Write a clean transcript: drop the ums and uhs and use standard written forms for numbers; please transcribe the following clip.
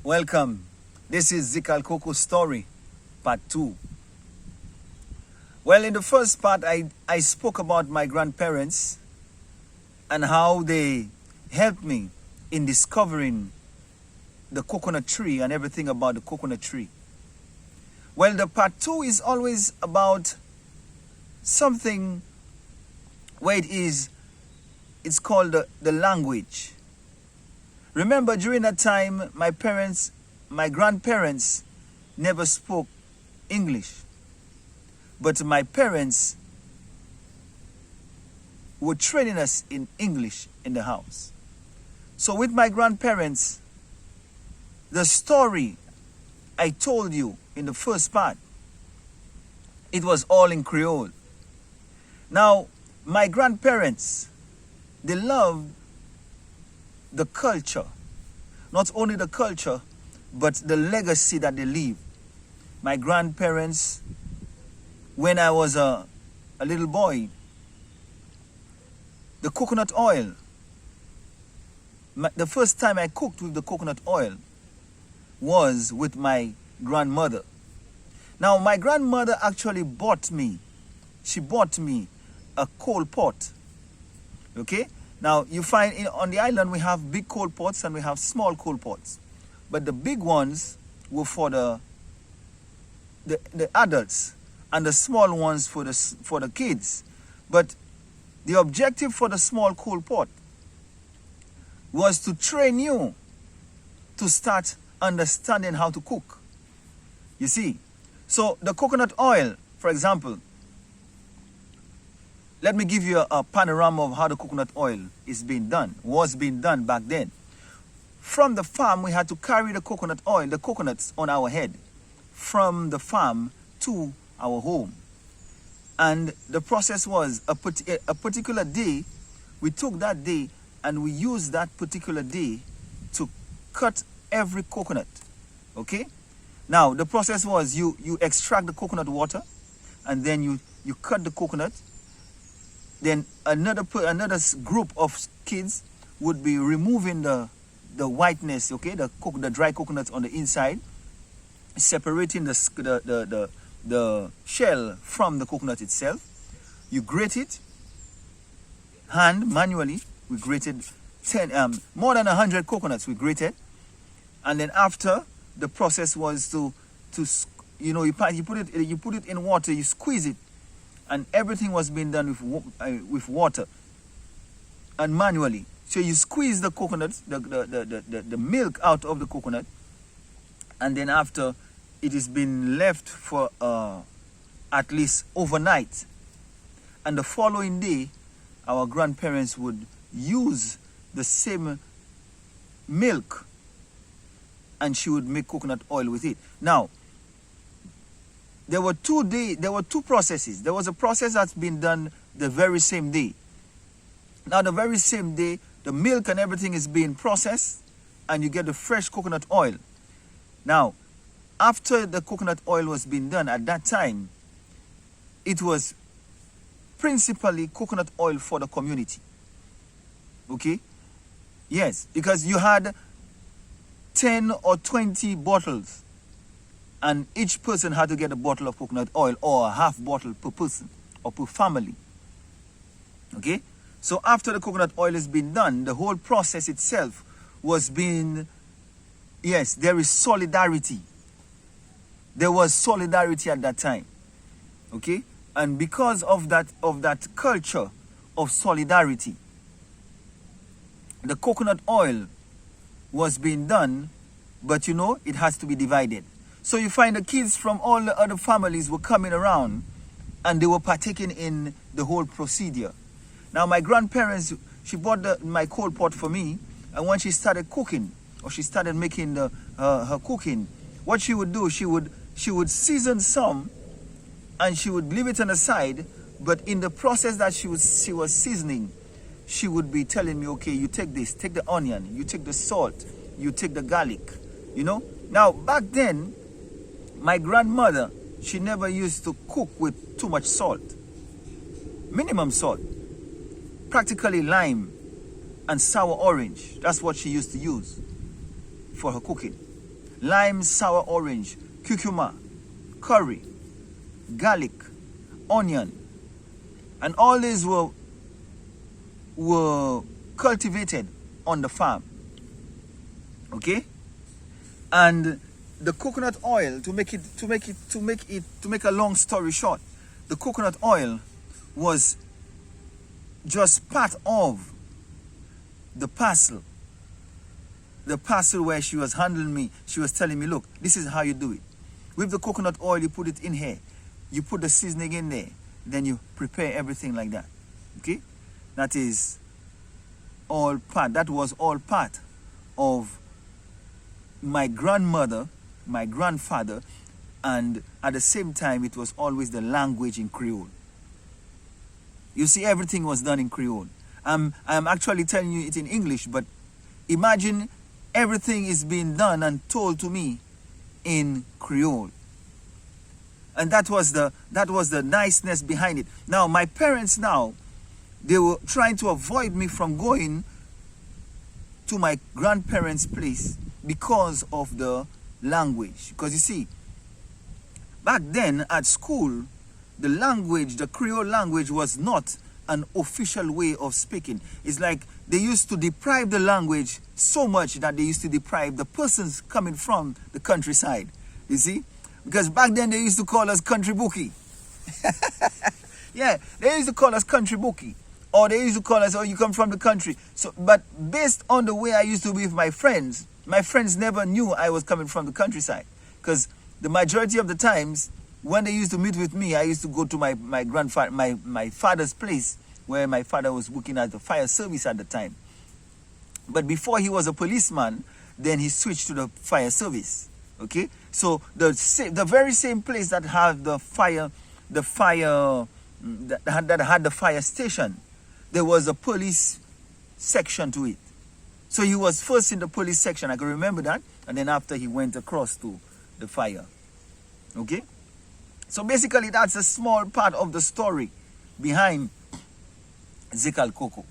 Welcome. This is Zaycalcoco story, part 2. Well, in the first part, I spoke about my grandparents and how they helped me in discovering the coconut tree and everything about the coconut tree. Well, the part 2 is always about something where it's called the language. Remember, during that time, my grandparents never spoke English. But my parents were training us in English in the house. So with my grandparents, the story I told you in the first part, it was all in Creole. Now, my grandparents, they loved the culture. Not only the culture, but the legacy that they leave. My grandparents, when I was a little boy, the coconut oil, the first time I cooked with the coconut oil was with my grandmother. Now, my grandmother actually bought me a coal pot. Okay? Now, you find on the island we have big coal pots and we have small coal pots. But the big ones were for the adults and the small ones for the kids. But the objective for the small coal pot was to train you to start understanding how to cook. You see? So the coconut oil, for example, let me give you a panorama of how the coconut oil was being done back then. From the farm, we had to carry the coconuts on our head, from the farm to our home. And the process was a particular day, we took that day and we used that particular day to cut every coconut, okay? Now, the process was you extract the coconut water and then you cut the coconut. Then another group of kids would be removing the whiteness, okay, the dry coconuts on the inside, separating the shell from the coconut itself. You grate it, manually. We grated more than 100 coconuts. We grated, and then after the process was to you put it in water, you squeeze it. And everything was being done with water and manually. So you squeeze the coconut, the milk out of the coconut, and then after it is been left for at least overnight. And the following day, our grandparents would use the same milk and she would make coconut oil with it. Now, there were two processes. There was a process that's been done the very same day. Now, the very same day, the milk and everything is being processed and you get the fresh coconut oil. Now, after the coconut oil was being done at that time, it was principally coconut oil for the community. Okay? Yes, because you had 10 or 20 bottles. And each person had to get a bottle of coconut oil or a half bottle per person or per family. Okay? So after the coconut oil has been done, the whole process itself was being, yes, there is solidarity. There was solidarity at that time. Okay? And because of that culture of solidarity, the coconut oil was being done, but it has to be divided. So you find the kids from all the other families were coming around and they were partaking in the whole procedure. Now my grandparents, she bought my coal pot for me, and when she started cooking, or she started making her cooking, what she would do, she would season some and she would leave it on the side, but in the process that she was seasoning, she would be telling me, okay, you take this, take the onion, you take the salt, you take the garlic, Now back then, my grandmother, she never used to cook with too much salt. Minimum salt. Practically lime and sour orange. That's what she used to use for her cooking. lime, sour orange, cucumber, curry, garlic, onion, and all these were cultivated on the farm. Okay, and the coconut oil, to make a long story short, the coconut oil was just part of the parcel where she was handling me. She was telling me, look, this is how you do it. With the coconut oil, you put it in here, you put the seasoning in there, then you prepare everything like that. Okay, that was all part of my grandmother, my grandfather, and at the same time it was always the language in Creole. You see, everything was done in Creole. I'm actually telling you it in English, but imagine everything is being done and told to me in Creole. And that was the niceness behind it. Now, my parents now, they were trying to avoid me from going to my grandparents' place because of the language. Because you see, back then at school, the language, the Creole language, was not an official way of speaking. It's like they used to deprive the language so much that they used to deprive the persons coming from the countryside. You see? Because back then they used to call us country bookie. Yeah, they used to call us country bookie. Or they used to call us, oh, you come from the country. So, but based on the way I used to be with my friends never knew I was coming from the countryside. Because the majority of the times, when they used to meet with me, I used to go to my father's place, where my father was working at the fire service at the time. But before he was a policeman, then he switched to the fire service. Okay, so the very same place that had that had the fire station, there was a police section to it. So he was first in the police section, I can remember that, and then after he went across to the fire. Okay, so basically that's a small part of the story behind Zaycalcoco.